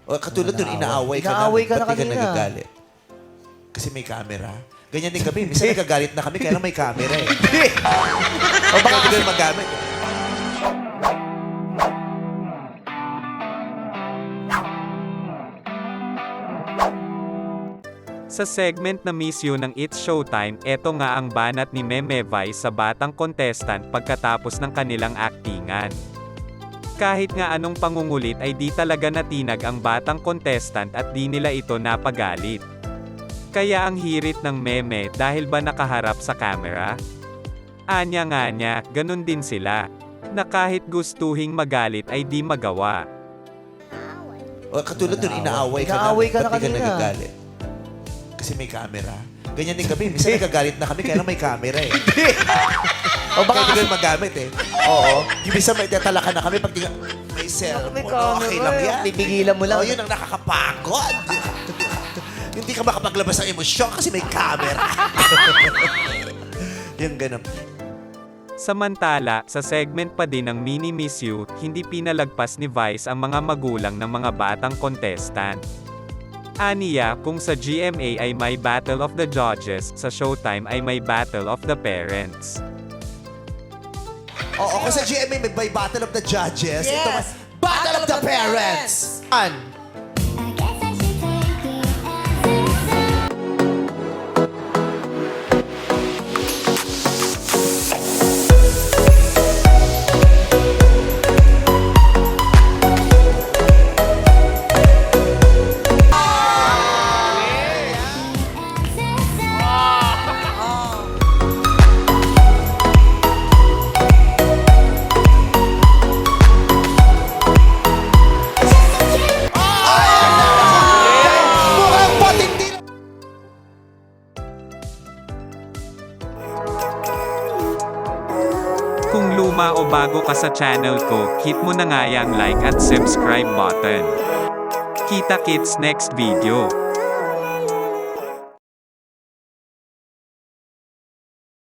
O katulad doon, inaaway ka Inaaway namin. ka na Ba't di kanina? nagagalit? Kasi may camera. Ganyan din kami. Minsan nagagalit na kami, kaya lang may camera eh. O baka Hindi ko magamit. Sa segment na Miss You ng It's Showtime, eto nga ang banat ni Meme Vice sa batang contestant pagkatapos ng kanilang aktingan. Kahit nga anong pangungulit ay di talaga natinag ang batang contestant at di nila ito napagalit. Kaya ang hirit ng meme dahil ba nakaharap sa camera? Anya nga niya, ganun din sila. Na kahit gustuhing magalit ay di magawa. O katulad doon, inaaway ka Inaaway namin. ka na Ba't di kanina? nagagalit? Kasi may camera. Ganyan din kami. Minsan nagagalit na kami, kaya lang may camera eh. O baka Kaya hindi ko magamit eh. Oo. Yung minsan may tatalakan na kami pag may cellphone. may camera Okay lang yan. Pipigilan mo lang. Oh, yun ang nakakapagod. Hindi ka makapaglabas ng emosyon kasi may camera. Yung ganun. Samantala, sa segment pa din ng Mini Miss You, hindi pinalagpas ni Vice ang mga magulang ng mga batang contestant. Aniya, kung sa GMA ay may Battle of the Judges, sa Showtime ay may Battle of the Parents. Oo, kasi sa GMA may Battle of the Judges. Yes. Ito may Battle of the Parents. An. I guess I should take it as it is. Mukhang patindi. Kung luma o bago ka sa channel ko, hit mo na nga yung like at subscribe button. Kita kits next video.